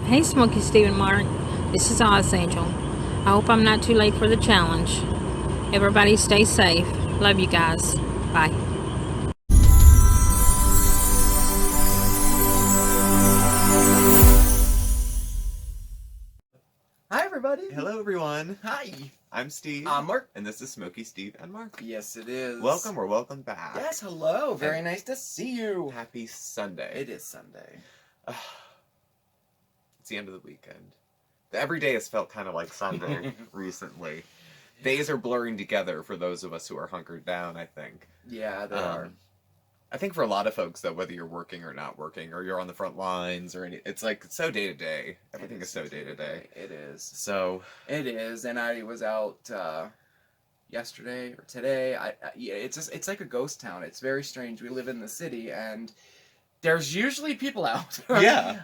Hey, Smokey, Steve, and Mark. This is OzzAngel. I hope I'm not too late for the challenge. Everybody stay safe. Love you guys. Bye. Hi, everybody. Hello, everyone. Hi. I'm Steve. I'm Mark. And this is Smokey, Steve, and Mark. Yes, it is. Welcome or welcome back. Yes, hello. Very And nice to see you. Happy Sunday. It is Sunday. It's the end of the weekend. Every day has felt kind of like Sunday recently. Days are blurring together for those of us who are hunkered down, I think. Yeah, they are. I think for a lot of folks, though, whether you're working or not working, or you're on the front lines, or it's like so day to day. Everything is so day to day. It is. So It is, and I was out yesterday or today. It's like a ghost town. It's very strange. We live in the city, and there's usually people out. Yeah.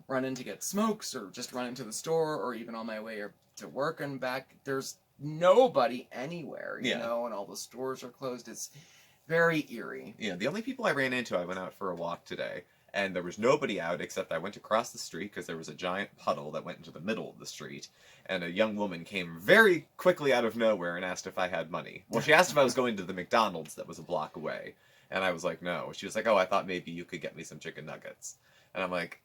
Running to get smokes, or just running to the store, or even on my way to work and back. There's nobody anywhere, you know, and all the stores are closed. It's very eerie. Yeah, the only people I ran into, I went out for a walk today, and there was nobody out except I went across the street because there was a giant puddle that went into the middle of the street, and a young woman came very quickly out of nowhere and asked if I had money. Well, she asked if I was going to the McDonald's that was a block away, and I was like, no. She was like, oh, I thought maybe you could get me some chicken nuggets. And I'm like,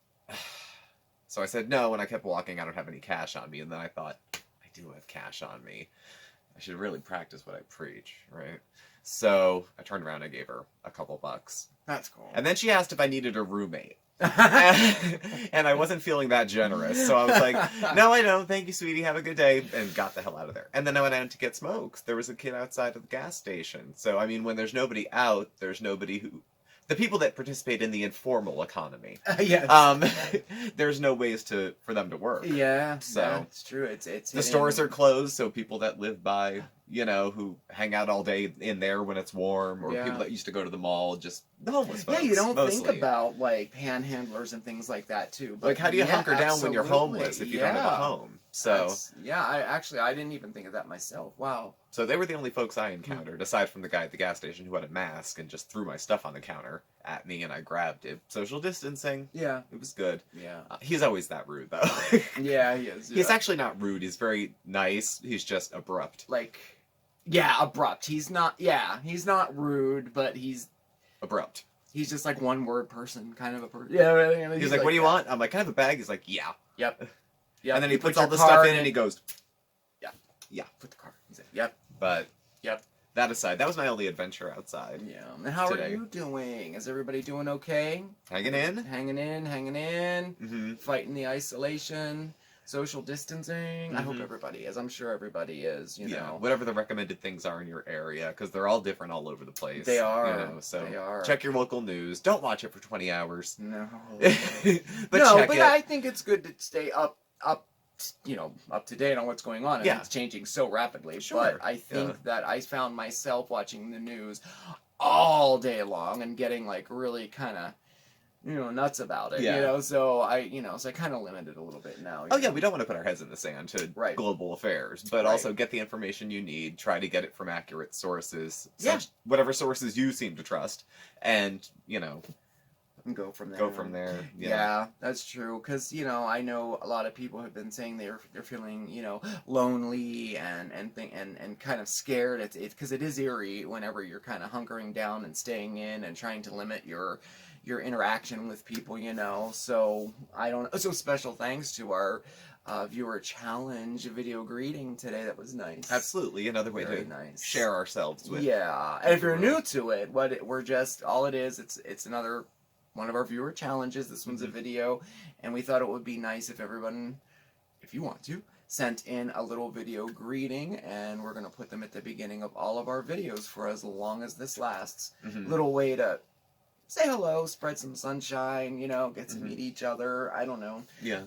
so I said no, and I kept walking. I don't have any cash on me, and then I thought, I do have cash on me. I should really practice what I preach, right? So I turned around and gave her a couple bucks. That's cool. And then she asked if I needed a roommate. And I wasn't feeling that generous. So I was like, no, I don't. Thank you, sweetie. Have a good day. And got the hell out of there. And then I went out to get smokes. There was a kid outside of the gas station. So, I mean, when there's nobody out, there's nobody who... The people that participate in the informal economy. Yes. There's no ways for them to work. Yeah, So that's true. It's the stores are closed, so people that live by, you know, who hang out all day in there when it's warm, or people that used to go to the mall, just the homeless folks. Yeah, you don't mostly. think about like panhandlers and things like that too. But Like, how do you hunker down when you're absolutely. homeless if you don't have a home? So I didn't even think of that myself. Wow. So they were the only folks I encountered, aside from the guy at the gas station who had a mask and just threw my stuff on the counter at me, and I grabbed it. Social distancing. Yeah. It was good. Yeah. He's always that rude, though. Yeah, he is. He's actually not rude. He's very nice. He's just abrupt. Like, abrupt. He's not rude, but he's Abrupt. He's just like one word person, kind of a person. Yeah, really. He's like, what do you want? I'm like, can I have a bag? He's like, yeah. Yep. And then he puts all the stuff in and he goes, yeah, put the card. He's like, yep. But Yep. that aside, that was my only adventure outside. Yeah. And how today. are you doing? Is everybody doing okay? Hanging in. Hanging in. Mm-hmm. Fighting the isolation, social distancing. I hope everybody is. I'm sure everybody is, you know. Whatever the recommended things are in your area, because they're all different all over the place. They are. You know, so They are. check your local news. Don't watch it for 20 hours. No. But check it. I think it's good to stay up to date on what's going on. And Yeah. It's changing so rapidly. Sure. But I think that I found myself watching the news all day long and getting like really kind of, nuts about it. Yeah. So I kind of limited a little bit now. Oh, yeah, we don't want to put our heads in the sand to global affairs, but also get the information you need, try to get it from accurate sources, whatever sources you seem to trust, and, And go from there. Yeah, that's true. Because I know a lot of people have been saying they're feeling lonely and kind of scared. It's because it is eerie whenever you're kind of hunkering down and staying in and trying to limit your interaction with people. So I don't. So special thanks to our viewer challenge video greeting today. That was nice. Absolutely, another way to share ourselves with. Yeah, and if you're new to it, it's another one of our viewer challenges. This one's a video, and we thought it would be nice if everyone, if you want to, sent in a little video greeting, and we're going to put them at the beginning of all of our videos for as long as this lasts. Little way to say hello, spread some sunshine, get to meet each other. I don't know. Yeah.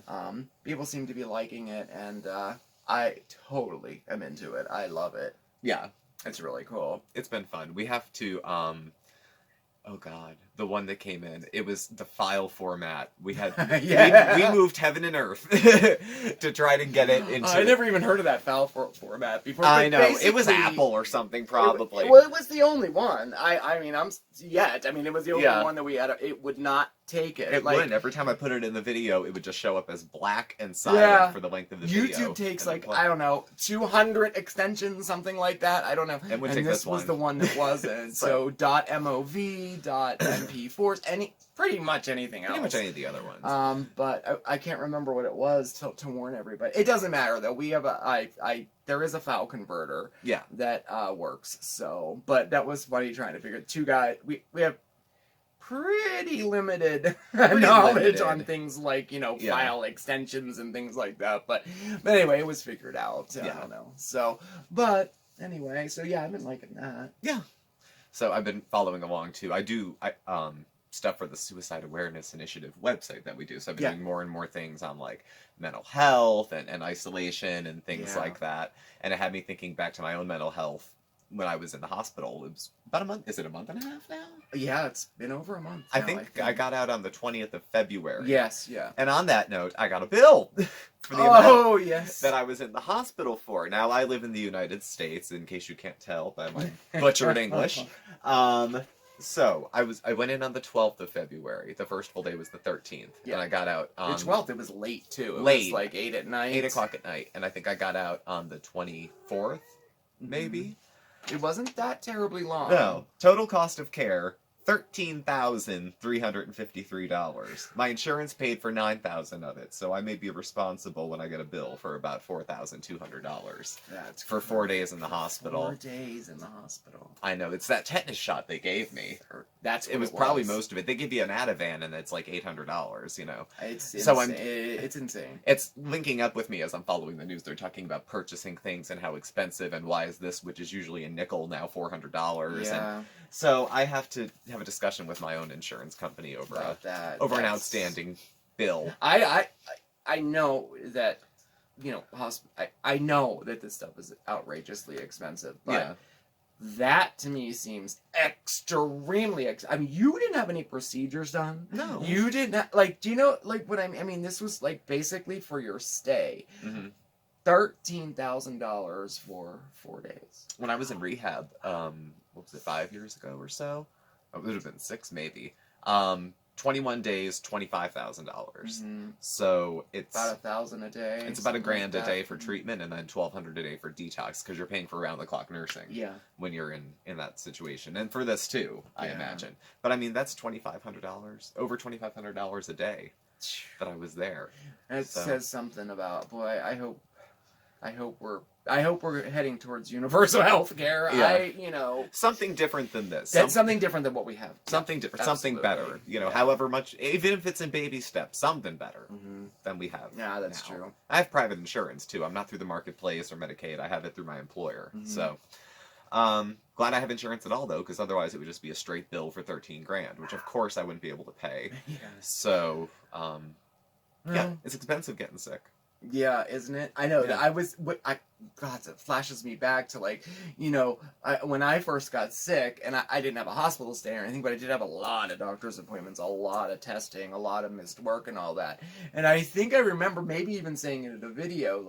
People seem to be liking it, and I totally am into it. I love it. Yeah. It's really cool. It's been fun. We have to, oh God. the one that came in. It was the file format. We had we moved heaven and earth to try to get it into. I never even heard of that file format before. I know it was Apple or something probably. Well, it was the only one. I mean, it was the only one that we had. It would not take it. It wouldn't. Every time I put it in the video, it would just show up as black and silent for the length of the video. YouTube takes I don't know 200 extensions, something like that. I don't know. And this was the one that wasn't. So .mov, .mp4s, pretty much anything else. Pretty much any of the other ones. But I can't remember what it was to warn everybody. It doesn't matter though. We have there is a file converter. Yeah. That works. So, but that was funny trying to figure. Two guys. We have pretty limited knowledge on things like file extensions and things like that. But anyway, it was figured out. I don't know. So, but anyway, so yeah, I've been liking that. Yeah. So I've been following along too. I stuff for the Suicide Awareness Initiative website that we do. So I've been doing more and more things on like mental health and isolation and things like that. And it had me thinking back to my own mental health when I was in the hospital. It was about a month. Is it a month and a half now? Yeah, it's been over a month. I think I got out on the 20th of February. Yes, yeah. And on that note, I got a bill for the amount yes. that I was in the hospital for. Now, I live in the United States, in case you can't tell by my butchered English. So, I went in on the 12th of February. The first full day was the 13th. Yeah. And I got out on... The 12th, it was late, too. It was like 8 at night. 8 o'clock at night. And I think I got out on the 24th, maybe? It wasn't that terribly long. No. Total cost of care, $13,353. My insurance paid for $9,000 of it, so I may be responsible when I get a bill for about $4,200. That's for 4 days in the hospital. 4 days in the hospital. I know. It's that tetanus shot they gave me. It was probably most of it. They give you an Ativan, and it's like $800. It's so insane. It's insane. It's linking up with me as I'm following the news. They're talking about purchasing things and how expensive, and why is this, which is usually a nickel, now $400. Yeah. And so I have to have a discussion with my own insurance company over an outstanding bill. I know that I know that this stuff is outrageously expensive, but that to me seems extremely I mean, you didn't have any procedures done. No. You didn't do you know what I mean, this was basically for your stay. Mm-hmm. $13,000 for 4 days. When I was in rehab, what was it, 5 years ago or so? It would have been 6 maybe. 21 days, $25,000. Mm-hmm. So it's about $1,000 a day. It's about $1,000 a day for treatment, and then $1,200 a day for detox, because you're paying for round-the-clock nursing. Yeah. When you're in that situation, and for this too, I imagine. But I mean, that's $2,500, over $2,500 a day that I was there. And it says something about, boy, I hope we're heading towards universal health care. Yeah. Something different than this. That's something different than what we have. Something different. Something better. However much, even if it's in baby steps, something better than we have. Yeah, that's true. I have private insurance too. I'm not through the marketplace or Medicaid. I have it through my employer. Mm-hmm. So, glad I have insurance at all though, because otherwise it would just be a straight bill for $13,000, which of course I wouldn't be able to pay. Yeah. So, it's expensive getting sick. Yeah, isn't it? I know that God, it flashes me back to when I first got sick, and I didn't have a hospital stay or anything, but I did have a lot of doctor's appointments, a lot of testing, a lot of missed work and all that. And I think I remember maybe even saying it in a video,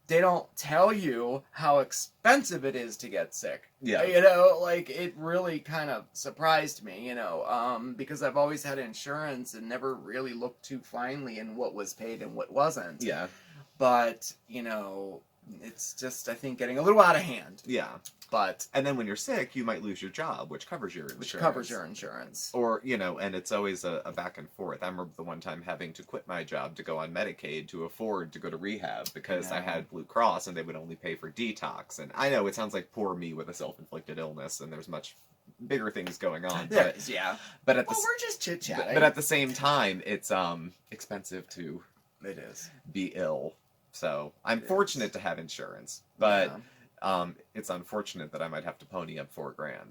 they don't tell you how expensive it is to get sick. Yeah. It really kind of surprised me, because I've always had insurance and never really looked too finely in what was paid and what wasn't. Yeah. But, it's just, I think, getting a little out of hand. Yeah. And then when you're sick, you might lose your job, which covers your insurance. Or, and it's always a back and forth. I remember the one time having to quit my job to go on Medicaid to afford to go to rehab because I had Blue Cross and they would only pay for detox. And I know it sounds like poor me with a self-inflicted illness, and there's much bigger things going on. But we're just chit-chatting. But at the same time, it's expensive to be ill. So I'm fortunate to have insurance, but it's unfortunate that I might have to pony up $4,000. I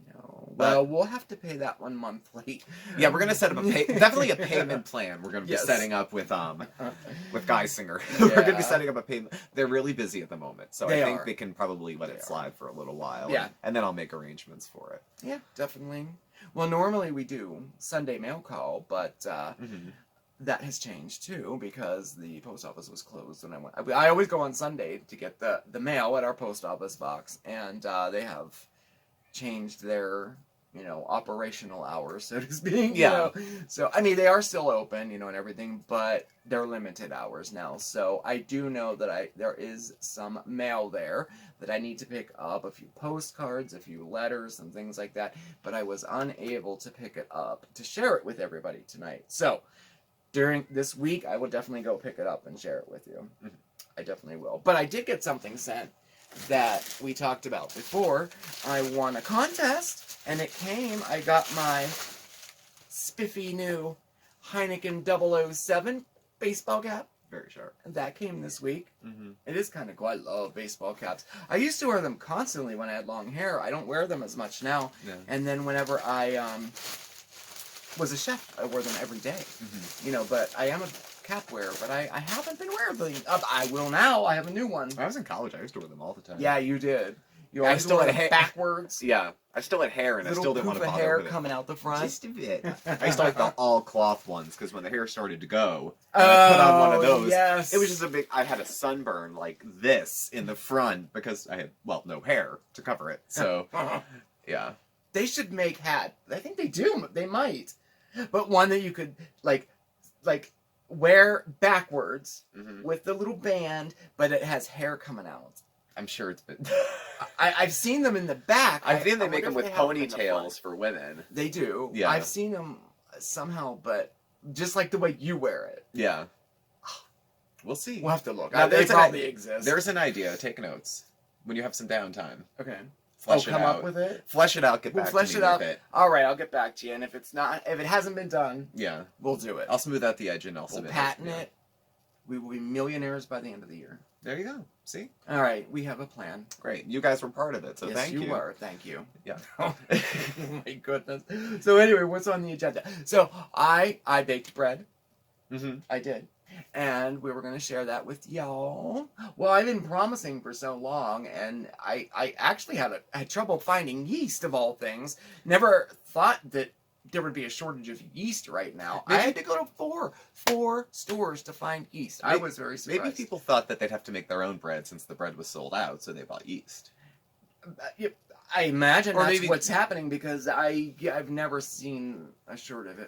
know. know. Well, we'll have to pay that one monthly. Yeah, we're gonna set up definitely a payment plan. We're gonna be Yes. setting up with Guy Singer. We're gonna be setting up a payment. They're really busy at the moment, so I think they can probably let it slide for a little while. Yeah, and then I'll make arrangements for it. Yeah, definitely. Well, normally we do Sunday mail call, but that has changed too because the post office was closed when I went. I always go on Sunday to get the mail at our post office box, and they have changed their operational hours, so to speak. Yeah. So I mean, they are still open, and everything, but they're limited hours now. So I do know that there is some mail there that I need to pick up, a few postcards, a few letters, and things like that. But I was unable to pick it up to share it with everybody tonight. So during this week, I will definitely go pick it up and share it with you. I definitely will. But I did get something sent that we talked about before. I won a contest, and it came. I got my spiffy new Heineken 007 baseball cap. Very sharp. That came this week. It is kind of cool. I love baseball caps. I used to wear them constantly when I had long hair. I don't wear them as much now. Yeah. And then whenever I was a chef, I wore them every day. But I am a cap wearer, but I haven't been wearing them. I will now. I have a new one. When I was in college, I used to wear them all the time. Yeah, you did. You I always still wore had them hair backwards. Yeah, I still had hair, and I still didn't want to bother hair with it. coming out the front. Just a bit. I used to like the all cloth ones because when the hair started to go, and I put on one of those. Yes. It was just a big. I had a sunburn like this in the front because I had no hair to cover it. So yeah, they should make hat. I think they do. They might, but one that you could like wear backwards with the little band, but it has hair coming out. I'm sure it's been. I've seen them in the back. I think they make them wonder with if they have them in the ponytails front. for women. They do. Yeah. I've seen them somehow, but just like the way you wear it. Yeah. We'll see. We'll have to look. Now, They probably exist. There's an idea. Take notes when you have some downtime. Okay. Flesh it come out. up with it. Flesh it out. Get We'll back flesh to it me out. with it. All right, I'll get back to you. And if it hasn't been done, Yeah, we'll do it. I'll smooth out the edge and I'll We'll submit patent it. it. We will be millionaires by the end of the year. There you go. See? All right, we have a plan. Great. You guys were part of it, so yes, thank you. you were. Thank you. Yeah. Oh my goodness. So anyway, what's on the agenda? So I baked bread. I did. And we were going to share that with y'all. Well, I've been promising for so long, and I actually had trouble finding yeast, of all things. Never thought that there would be a shortage of yeast right now. I had to go to four stores to find yeast. I was very surprised. Maybe people thought that they'd have to make their own bread since the bread was sold out, so they bought yeast. I imagine or that's maybe what's happening because I've never seen a shortage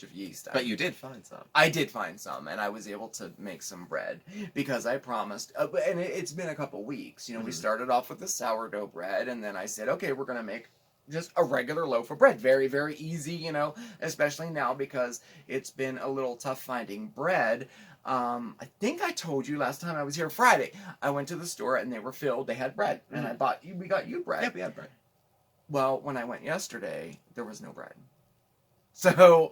of yeast. But you did find some. I did find some, and I was able to make some bread because I promised. And it's been a couple weeks. We started off with the sourdough bread, and then I said, okay, we're gonna make just a regular loaf of bread. Very, very easy, especially now because it's been a little tough finding bread. I think I told you last time I was here Friday. I went to the store and they were filled. They had bread, and we got you bread. Yeah, we had bread. Well, when I went yesterday, there was no bread. So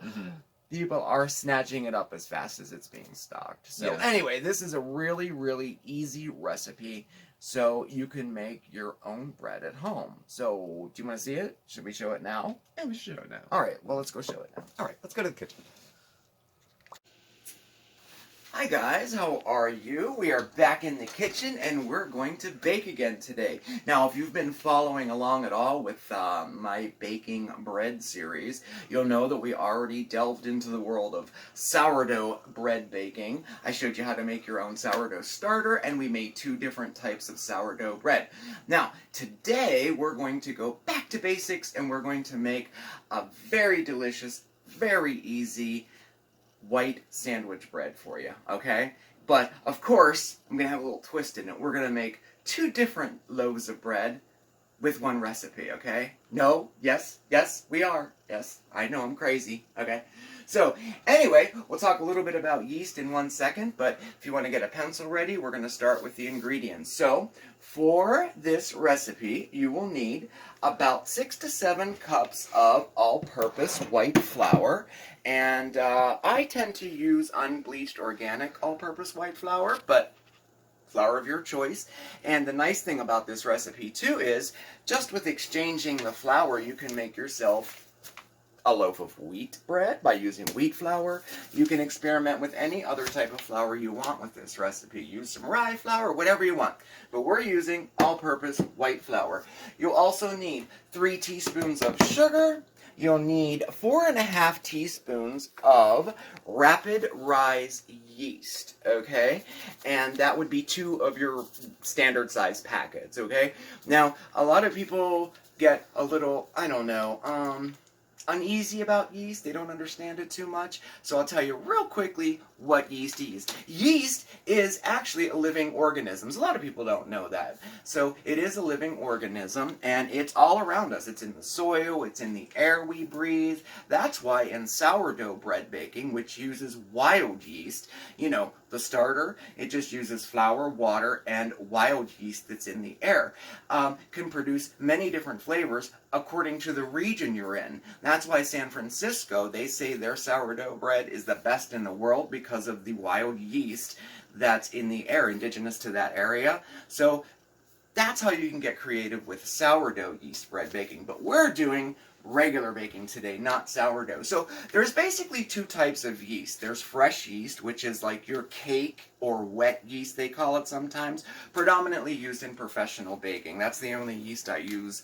people are snatching it up as fast as it's being stocked. So anyway, this is a really, really easy recipe. So you can make your own bread at home. So do you want to see it? Should we show it now? Yeah, we should show it now. All right, well, let's go show it now. All right, let's go to the kitchen. Hi guys, how are you? We are back in the kitchen and we're going to bake again today. Now, if you've been following along at all with my baking bread series, you'll know that we already delved into the world of sourdough bread baking. I showed you how to make your own sourdough starter, and we made 2 different types of sourdough bread. Now, today we're going to go back to basics and we're going to make a very delicious, very easy white sandwich bread for you, okay? But, of course, I'm going to have a little twist in it. We're going to make 2 different loaves of bread with 1 recipe, okay? No? Yes? Yes, we are. Yes, I know I'm crazy, okay? So, anyway, we'll talk a little bit about yeast in 1 second, but if you want to get a pencil ready, we're going to start with the ingredients. So, for this recipe, you will need about 6 to 7 cups of all-purpose white flour, and I tend to use unbleached organic all-purpose white flour, but flour of your choice. And the nice thing about this recipe too is, just with exchanging the flour, you can make yourself a loaf of wheat bread by using wheat flour. You can experiment with any other type of flour you want with this recipe. Use some rye flour, whatever you want. But we're using all-purpose white flour. You'll also need 3 teaspoons of sugar. You'll need 4.5 teaspoons of rapid rise yeast, okay? And that would be 2 of your standard size packets, okay? Now, a lot of people get a little, I don't know, uneasy about yeast. They don't understand it too much. So I'll tell you real quickly what yeast is. Yeast is actually a living organism. A lot of people don't know that. So it is a living organism, and it's all around us. It's in the soil, it's in the air we breathe. That's why in sourdough bread baking, which uses wild yeast, you know, the starter, it just uses flour, water, and wild yeast that's in the air, can produce many different flavors according to the region you're in. That's why San Francisco, they say their sourdough bread is the best in the world because of the wild yeast that's in the air, indigenous to that area. So that's how you can get creative with sourdough yeast bread baking. But we're doing regular baking today, not sourdough. So there's basically 2 types of yeast. There's fresh yeast, which is like your cake or wet yeast, they call it sometimes, predominantly used in professional baking. That's the only yeast I use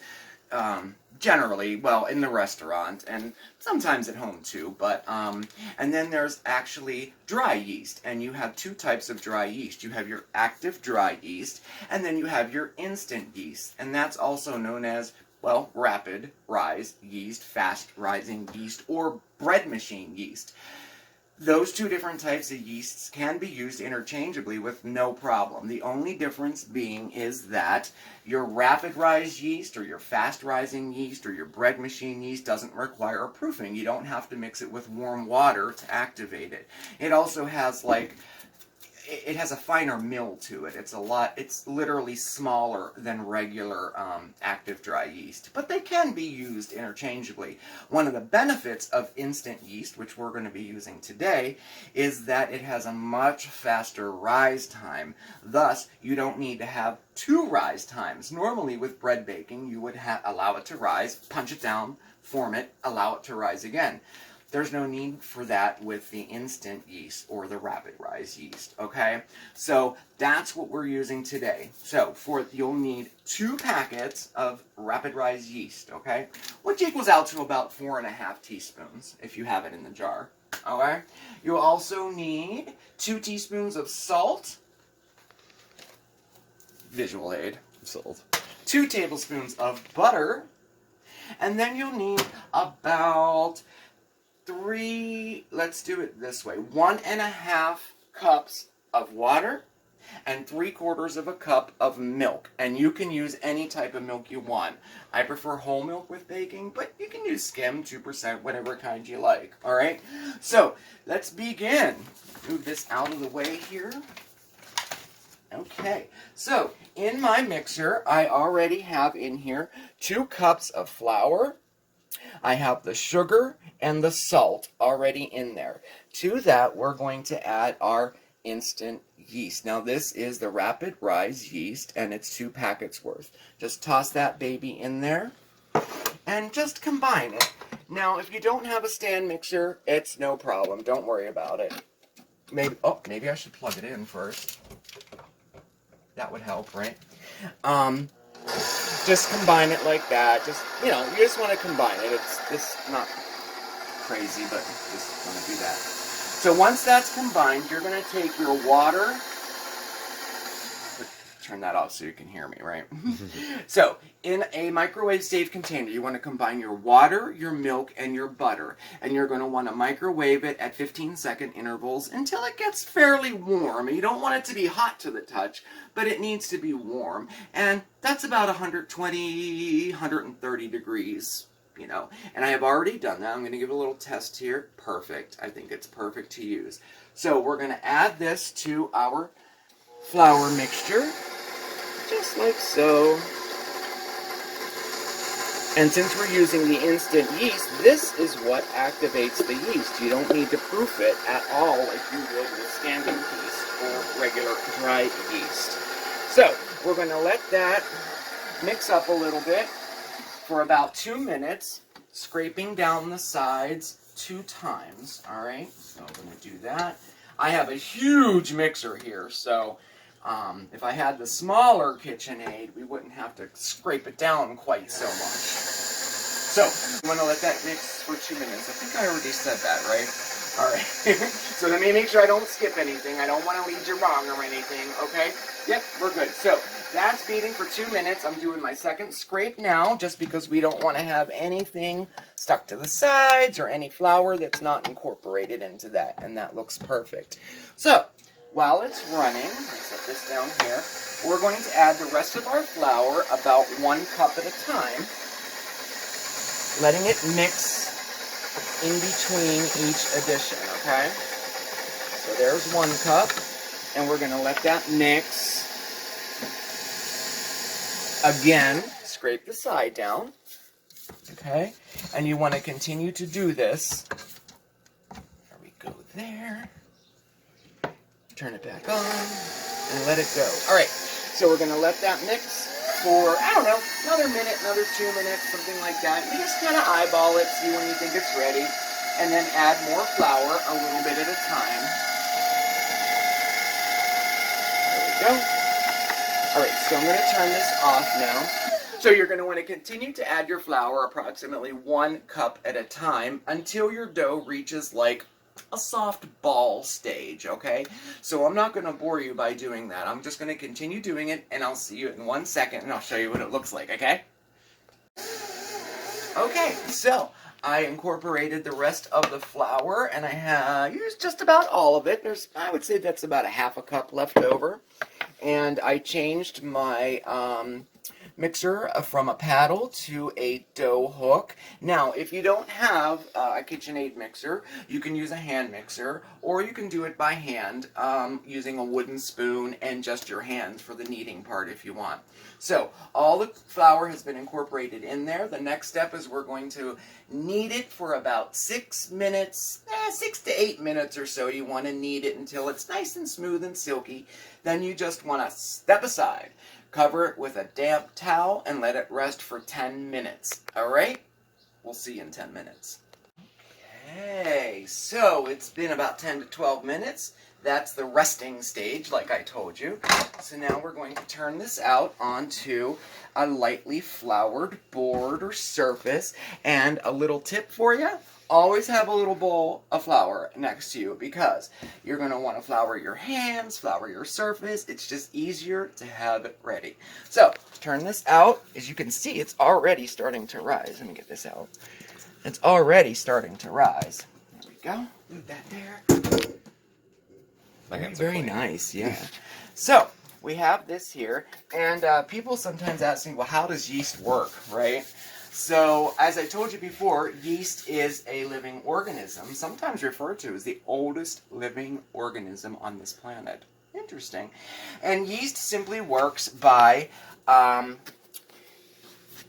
generally, well, in the restaurant and sometimes at home too, but and then there's actually dry yeast, and you have 2 types of dry yeast. You have your active dry yeast, and then you have your instant yeast, and that's also known as, well, rapid rise yeast, fast rising yeast, or bread machine yeast. Those 2 different types of yeasts can be used interchangeably with no problem. The only difference being is that your rapid rise yeast or your fast rising yeast or your bread machine yeast doesn't require proofing. You don't have to mix it with warm water to activate it. It also has it has a finer mill to it. It's literally smaller than regular active dry yeast, but they can be used interchangeably. One of the benefits of instant yeast, which we're going to be using today, is that it has a much faster rise time. Thus, you don't need to have 2 rise times. Normally with bread baking, you would allow it to rise, punch it down, form it, allow it to rise again. There's no need for that with the instant yeast or the rapid rise yeast, okay? So that's what we're using today. So you'll need 2 packets of rapid rise yeast, okay? Which equals out to about 4.5 teaspoons if you have it in the jar, okay? You'll also need 2 teaspoons of salt, visual aid, salt, 2 tablespoons of butter, and then you'll need about 3, let's do it this way, 1.5 cups of water and 3/4 of a cup of milk. And you can use any type of milk you want. I prefer whole milk with baking, but you can use skim, 2%, whatever kind you like, all right? So let's begin. Move this out of the way here. Okay, so in my mixer, I already have in here 2 cups of flour. I have the sugar and the salt already in there. To that, we're going to add our instant yeast. Now, this is the rapid rise yeast, and it's 2 packets worth. Just toss that baby in there, and just combine it. Now, if you don't have a stand mixer, it's no problem. Don't worry about it. Maybe I should plug it in first. That would help, right? Just combine it like that. Just, you just want to combine it. It's not crazy, but just want to do that. So once that's combined, you're going to take your water. Turn that off so you can hear me, right? So, in a microwave safe container, you want to combine your water, your milk, and your butter. And you're going to want to microwave it at 15-second intervals until it gets fairly warm. You don't want it to be hot to the touch, but it needs to be warm. And that's about 120, 130 degrees, And I have already done that. I'm going to give it a little test here. Perfect. I think it's perfect to use. So, we're going to add this to our flour mixture. Just like so. And since we're using the instant yeast, this is what activates the yeast. You don't need to proof it at all like you would with standard yeast or regular dry yeast. So, we're going to let that mix up a little bit for about 2 minutes, scraping down the sides 2 times, all right? So I'm going to do that. I have a huge mixer here, so if I had the smaller KitchenAid, we wouldn't have to scrape it down quite so much. So, I'm going to let that mix for 2 minutes. I think I already said that, right? All right. So let me make sure I don't skip anything. I don't want to lead you wrong or anything, okay? Yep, we're good. So, that's beating for 2 minutes. I'm doing my second scrape now, just because we don't want to have anything stuck to the sides or any flour that's not incorporated into that, and that looks perfect. So, while it's running, let's set this down here, we're going to add the rest of our flour about 1 cup at a time, letting it mix in between each addition, okay? So there's 1 cup, and we're going to let that mix. Again, scrape the side down, okay? And you want to continue to do this. There we go there. Turn it back on, and let it go. All right, so we're going to let that mix for, I don't know, another minute, another 2 minutes, something like that. You just kind of eyeball it, see when you think it's ready, and then add more flour a little bit at a time. There we go. All right, so I'm going to turn this off now. So you're going to want to continue to add your flour approximately 1 cup at a time until your dough reaches like a soft ball stage, okay? So I'm not going to bore you by doing that. I'm just going to continue doing it, and I'll see you in 1 second, and I'll show you what it looks like, okay? Okay, so I incorporated the rest of the flour, and I used just about all of it. I would say that's about a ½ cup left over. And I changed my mixer from a paddle to a dough hook. Now, if you don't have a KitchenAid mixer, you can use a hand mixer, or you can do it by hand using a wooden spoon and just your hands for the kneading part if you want. So, all the flour has been incorporated in there. The next step is we're going to knead it for about 6 minutes, 6 to 8 minutes or so. You want to knead it until it's nice and smooth and silky. Then you just want to step aside. Cover it with a damp towel and let it rest for 10 minutes. All right? We'll see you in 10 minutes. Okay, so it's been about 10 to 12 minutes. That's the resting stage, like I told you. So now we're going to turn this out onto a lightly floured board or surface. And a little tip for you, always have a little bowl of flour next to you because you're going to want to flour your hands, flour your surface. It's just easier to have it ready. So, turn this out. As you can see, it's already starting to rise. Let me get this out. It's already starting to rise. There we go. Move that there. Very nice, yeah. So, we have this here, and people sometimes ask me, well, how does yeast work, right? So, as I told you before, yeast is a living organism, sometimes referred to as the oldest living organism on this planet. Interesting. And yeast simply works by,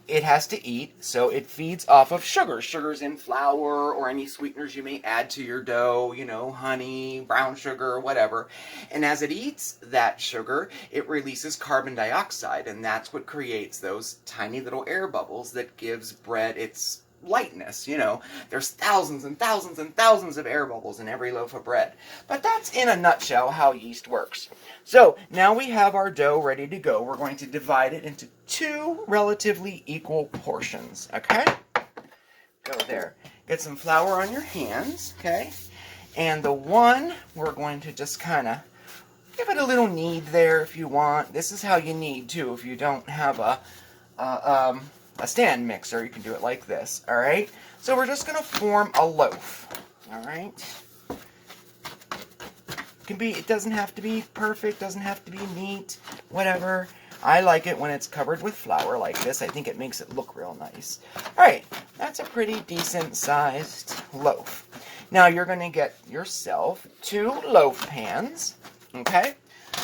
it has to eat, so it feeds off of sugar. Sugars in flour or any sweeteners you may add to your dough, you know, honey, brown sugar, whatever. And as it eats that sugar, it releases carbon dioxide, and that's what creates those tiny little air bubbles that gives bread its lightness. You know, there's thousands and thousands and thousands of air bubbles in every loaf of bread. But that's in a nutshell how yeast works. So now we have our dough ready to go. We're going to divide it into 2 relatively equal portions, okay? Go there. Get some flour on your hands, okay? And the one, we're going to just kind of give it a little knead there if you want. This is how you knead too if you don't have a stand mixer. You can do it like this, all right? So we're just going to form a loaf, all right? It doesn't have to be perfect, doesn't have to be neat, whatever. I like it when it's covered with flour like this. I think it makes it look real nice. All right, that's a pretty decent sized loaf. Now you're going to get yourself 2 loaf pans, okay?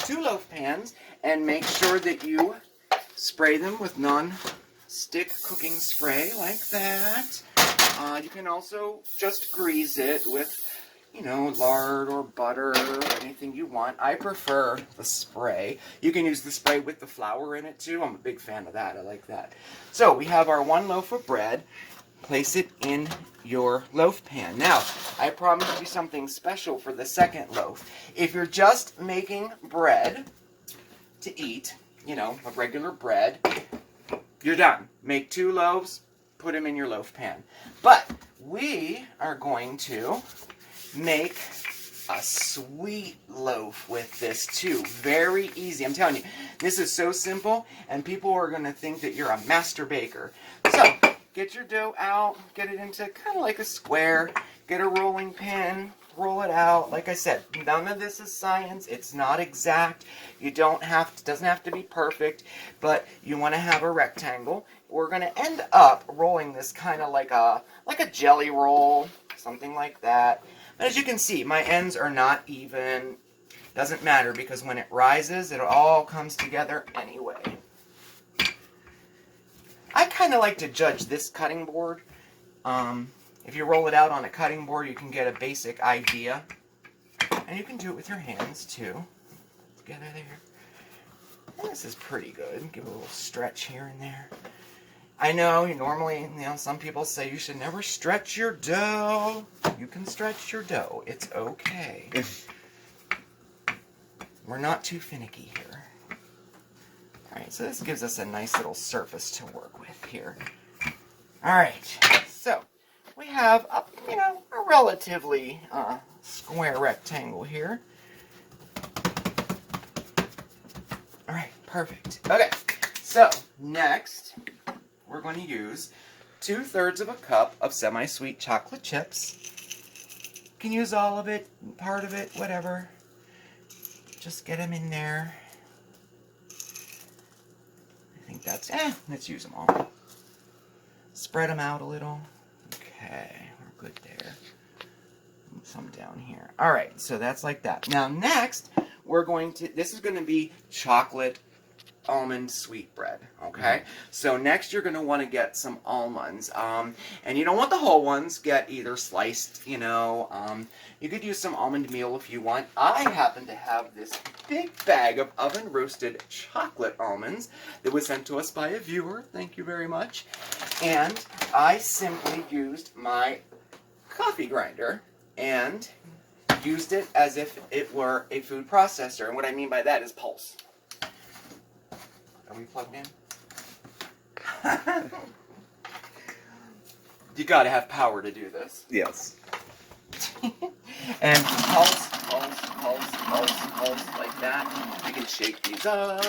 2 loaf pans, and make sure that you spray them with stick cooking spray like that. You can also just grease it with, you know, lard or butter or anything you want. I prefer the spray. You can use the spray with the flour in it too. I'm a big fan of that. I like that. So we have our 1 loaf of bread. Place it in your loaf pan. Now, I promised you something special for the second loaf. If you're just making bread to eat, you know, a regular bread, you're done. Make 2 loaves, put them in your loaf pan. But we are going to make a sweet loaf with this too. Very easy. I'm telling you, this is so simple, and people are going to think that you're a master baker. So, get your dough out, get it into kind of like a square, get a rolling pin, roll it out. Like I said, none of this is science. It's not exact. You don't have to, it doesn't have to be perfect, but you want to have a rectangle. We're going to end up rolling this kind of like a jelly roll, something like that. But as you can see, my ends are not even. Doesn't matter, because when it rises, it all comes together anyway. I kind of like to judge this cutting board. If you roll it out on a cutting board, you can get a basic idea. And you can do it with your hands, too. Together there. And this is pretty good. Give it a little stretch here and there. I know, normally, you know, some people say you should never stretch your dough. You can stretch your dough. It's okay. We're not too finicky here. Alright, so this gives us a nice little surface to work with here. Alright, so we have a, you know, a relatively square rectangle here. Alright, perfect. Okay, so next we're going to use 2/3 of a cup of semi-sweet chocolate chips. You can use all of it, part of it, whatever. Just get them in there. I think that's, let's use them all. Spread them out a little. Okay, we're good there. Some down here. Alright, so that's like that. Now next, we're going to, this is going to be chocolate almond sweetbread, okay? So next you're going to want to get some almonds. And you don't want the whole ones. Get either sliced, you know, you could use some almond meal if you want. I happen to have this big bag of oven roasted chocolate almonds that was sent to us by a viewer. Thank you very much. And I simply used my coffee grinder and used it as if it were a food processor. And what I mean by that is pulse. Are we plugged in? You gotta have power to do this. Yes. And pulse, pulse, pulse, pulse, pulse, like that. We can shake these up.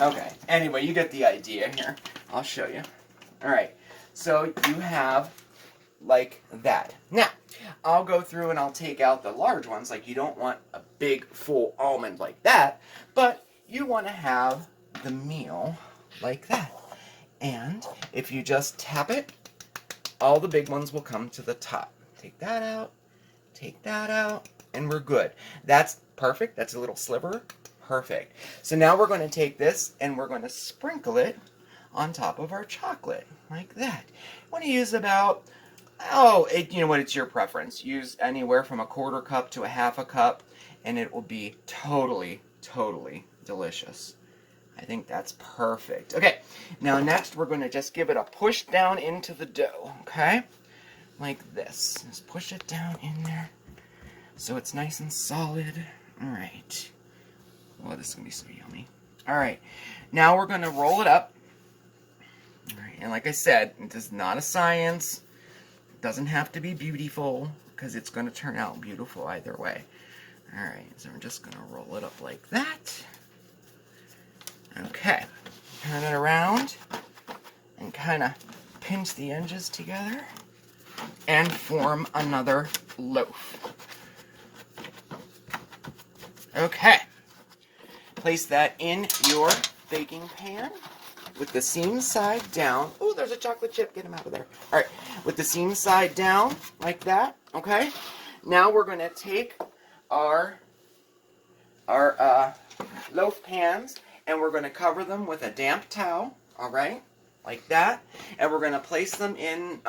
Okay, anyway, you get the idea here. I'll show you. Alright, so you have like that. Now, I'll go through and I'll take out the large ones. Like, you don't want a big full almond like that, but you want to have the meal like that. And if you just tap it, all the big ones will come to the top. Take that out, and we're good. That's perfect. That's a little sliver. Perfect. So now we're going to take this and we're going to sprinkle it on top of our chocolate, like that. You want to use about, you know what, it's your preference. Use anywhere from 1/4 cup to 1/2 cup, and it will be totally, totally delicious. I think that's perfect. Okay, now next we're going to just give it a push down into the dough, okay? Like this. Just push it down in there so it's nice and solid. Alright. Well, this is going to be so yummy. Alright, now we're going to roll it up. Alright, and like I said, it is not a science. It doesn't have to be beautiful, because it's going to turn out beautiful either way. Alright, so we're just going to roll it up like that. Okay, turn it around and kind of pinch the edges together and form another loaf. Okay, place that in your baking pan with the seam side down. Oh, there's a chocolate chip, get him out of there. All right, with the seam side down like that, okay? Now we're going to take our loaf pans, and we're going to cover them with a damp towel, all right, like that. And we're going to place them in,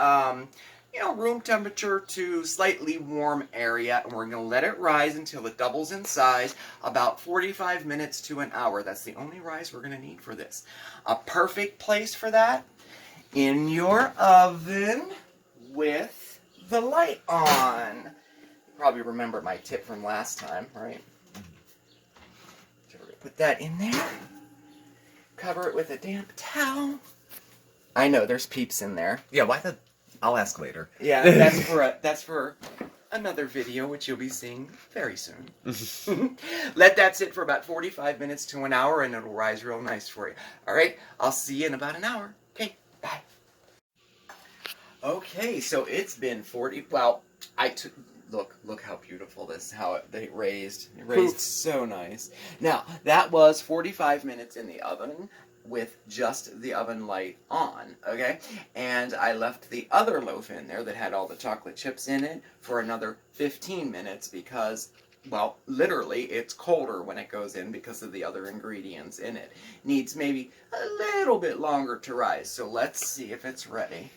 room temperature to slightly warm area, and we're going to let it rise until it doubles in size, about 45 minutes to an hour. That's the only rise we're going to need for this. A perfect place for that, in your oven with the light on. You probably remember my tip from last time, right? So we're going to put that in there. Cover it with a damp towel. I know, there's peeps in there. Yeah, why the... I'll ask later. Yeah, that's for another video, which you'll be seeing very soon. Let that sit for about 45 minutes to an hour, and it'll rise real nice for you. All right, I'll see you in about an hour. Okay, bye. Okay, so it's been 40. Well, look how beautiful this. How they raised. It raised so nice. Now that was 45 minutes in the oven, with just the oven light on, okay? And I left the other loaf in there that had all the chocolate chips in it for another 15 minutes because, well, literally, it's colder when it goes in because of the other ingredients in it. Needs maybe a little bit longer to rise, so let's see if it's ready.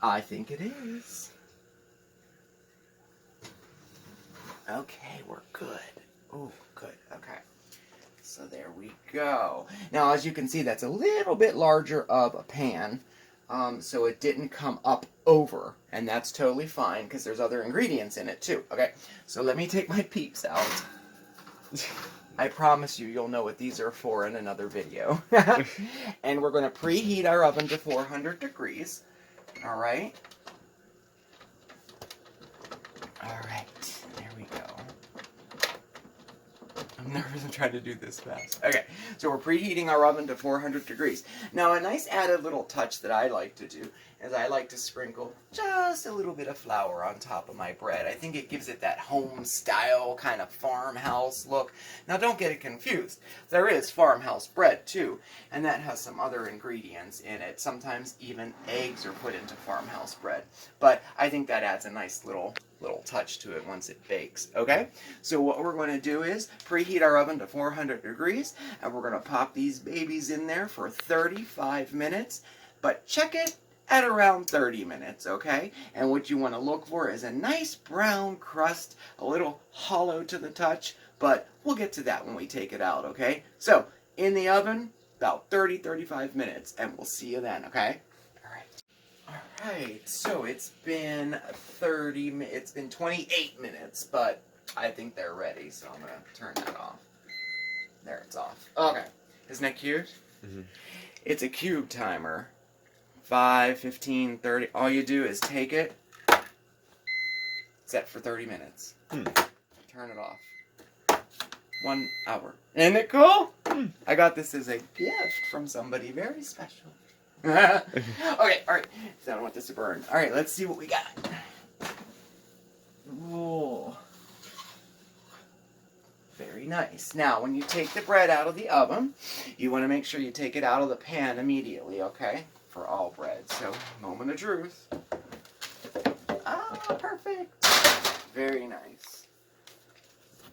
I think it is. Okay, we're good. Oh, good, okay. So there we go. Now, as you can see, that's a little bit larger of a pan, so it didn't come up over, and that's totally fine because there's other ingredients in it too. Okay, so let me take my peeps out. I promise you'll know what these are for in another video. And we're going to preheat our oven to 400 degrees. All right. All right. There we go. I'm nervous. I'm trying to do this fast. Okay, so we're preheating our oven to 400 degrees. Now, a nice added little touch that I like to do is I like to sprinkle just a little bit of flour on top of my bread. I think it gives it that home-style kind of farmhouse look. Now, don't get it confused. There is farmhouse bread, too, and that has some other ingredients in it. Sometimes even eggs are put into farmhouse bread. But I think that adds a nice little touch to it once it bakes, okay? So what we're going to do is preheat our oven to 400 degrees, and we're going to pop these babies in there for 35 minutes, but check it at around 30 minutes, okay? And what you want to look for is a nice brown crust, a little hollow to the touch, but we'll get to that when we take it out, okay? So, in the oven, about 30-35 minutes, and we'll see you then, okay? Alright, so it's been 28 minutes, but I think they're ready, so I'm going to turn that off. There, it's off. Okay, isn't that cute? Mm-hmm. It's a cube timer. 5, 15, 30. All you do is take it, set for 30 minutes. Turn it off. 1 hour. Isn't it cool? I got this as a gift from somebody very special. Okay, alright. So I don't want this to burn. Alright, let's see what we got. Ooh. Very nice. Now, when you take the bread out of the oven, you want to make sure you take it out of the pan immediately, okay? For all bread. So, moment of truth. Ah, perfect. Very nice.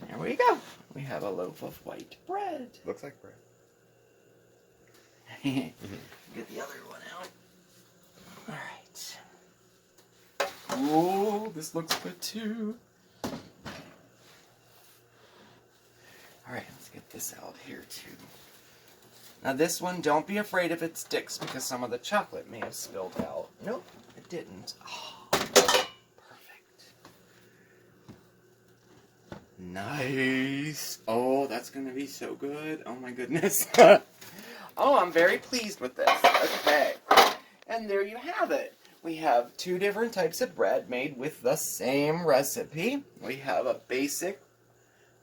There we go. We have a loaf of white bread. Looks like bread. Get the other one out. Alright. Oh, this looks good too. Alright, let's get this out here too. Now this one, don't be afraid if it sticks because some of the chocolate may have spilled out. Nope, it didn't. Oh, perfect. Nice. Oh, that's going to be so good. Oh my goodness. Oh, I'm very pleased with this. Okay. And there you have it. We have 2 different types of bread made with the same recipe. We have a basic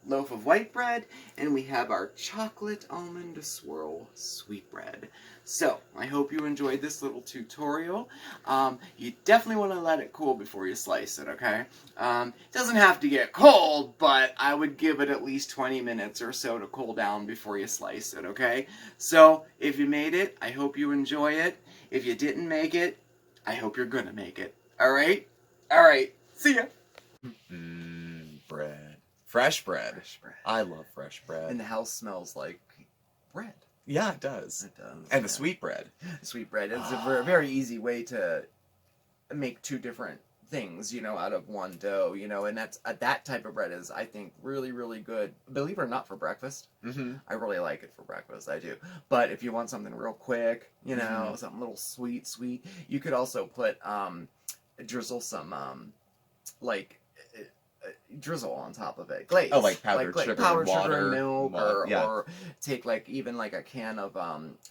loaf of white bread, and we have our chocolate almond swirl sweetbread. So, I hope you enjoyed this little tutorial. You definitely want to let it cool before you slice it, okay? It doesn't have to get cold, but I would give it at least 20 minutes or so to cool down before you slice it, okay? So, if you made it, I hope you enjoy it. If you didn't make it, I hope you're gonna make it. Alright? Alright. See ya! Bread. Fresh bread. Fresh bread. I love fresh bread. And the house smells like bread. Yeah, it does. It does. And the sweet bread. Sweet bread. It's a very easy way to make two different things, you know, out of one dough, you know, and that's that type of bread is, I think, really, really good. Believe it or not, for breakfast. I really like it for breakfast. I do. But if you want something real quick, you know, something a little sweet, you could also put drizzle some drizzle on top of it. Glaze. Oh, like powdered sugar, powdered water, sugar and milk, yeah. or take like even like a can of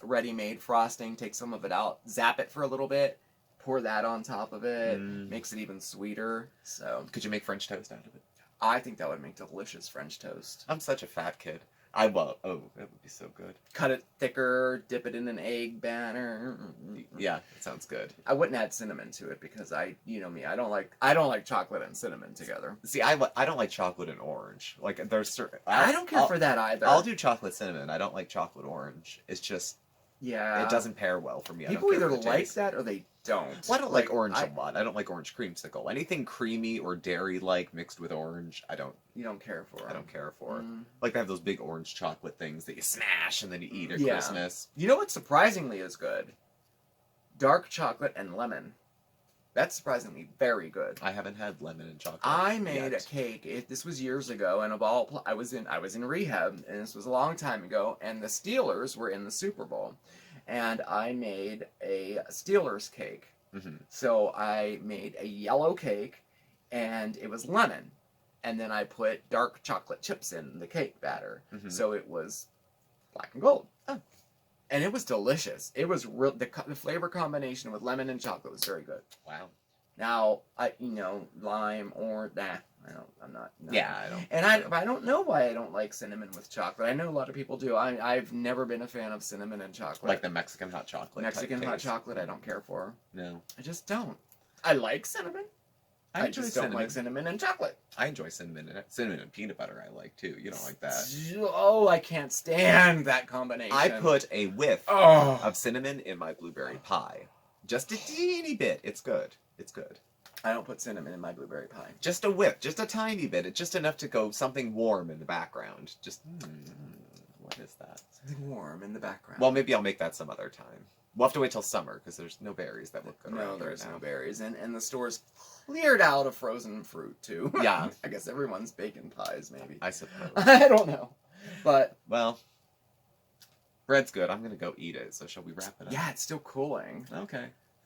ready-made frosting, take some of it out, zap it for a little bit, pour that on top of it, makes it even sweeter. So could you make French toast out of it? I think that would make delicious French toast. I'm such a fat kid. I love. Oh, that would be so good. Cut it thicker, dip it in an egg batter. Yeah, it sounds good. I wouldn't add cinnamon to it because you know me, I don't like chocolate and cinnamon together. See, I don't like chocolate and orange. Like there's certain. I don't care for that either. I'll do chocolate cinnamon. I don't like chocolate orange. It's just it doesn't pair well for me. People either like that or they don't. Well, I don't like orange a lot. I don't like orange creamsicle. Anything creamy or dairy-like mixed with orange, you don't care for. I don't care for. Like they have those big orange chocolate things that you smash and then you eat at Christmas. You know what surprisingly is good? Dark chocolate and lemon. That's surprisingly very good. I haven't had lemon and chocolate. I made a cake. This was years ago, and I was in rehab, and this was a long time ago. And the Steelers were in the Super Bowl, and I made a Steelers cake. So I made a yellow cake, and it was lemon, and then I put dark chocolate chips in the cake batter, so it was black and gold. And it was delicious. It was the flavor combination with lemon and chocolate was very good. Wow. Now, lime or I'm not. No. Yeah, I don't. And I don't know why I don't like cinnamon with chocolate. I know a lot of people do. I've never been a fan of cinnamon and chocolate. Like the Mexican hot chocolate. Mexican hot chocolate, I don't care for. No. I just don't. I like cinnamon. I enjoy just cinnamon. don't like cinnamon and chocolate. I enjoy cinnamon and peanut butter. I like too. You don't like that? Oh, I can't stand that combination. I put a whiff of cinnamon in my blueberry pie. Just a teeny bit. It's good. It's good. I don't put cinnamon in my blueberry pie. Just a whiff. Just a tiny bit. It's just enough to go something warm in the background. Just, what is that? Something warm in the background. Well, maybe I'll make that some other time. We'll have to wait till summer because there's no berries that look good. No, there's no berries. And the store's cleared out of frozen fruit, too. Yeah. I guess everyone's baking pies, maybe. I suppose. I don't know. But... Well, bread's good. I'm going to go eat it. So shall we wrap it up? Yeah, it's still cooling. Okay.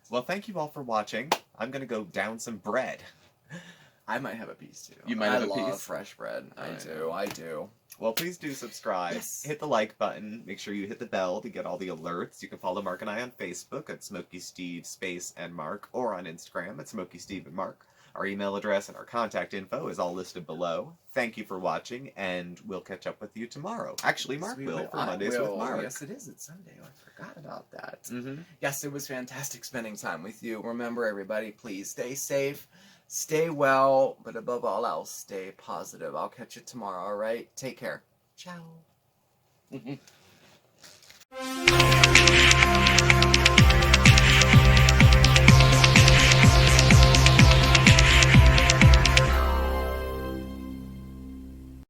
Well, thank you all for watching. I'm going to go down some bread. I might have a piece, too. You might have a piece? I love fresh bread. I do. Well, please do subscribe. Yes. Hit the like button. Make sure you hit the bell to get all the alerts. You can follow Mark and I on Facebook at SmokeySteveAndMarc or on Instagram at SmokeySteveAndMarc. Our email address and our contact info is all listed below. Thank you for watching, and we'll catch up with you tomorrow. Actually, Mark will for Mondays with Mark. Yes, it is. It's Sunday. I forgot about that. Yes, it was fantastic spending time with you. Remember, everybody, please stay safe. Stay well, but above all else, stay positive. I'll catch you tomorrow, all right? Take care. Ciao.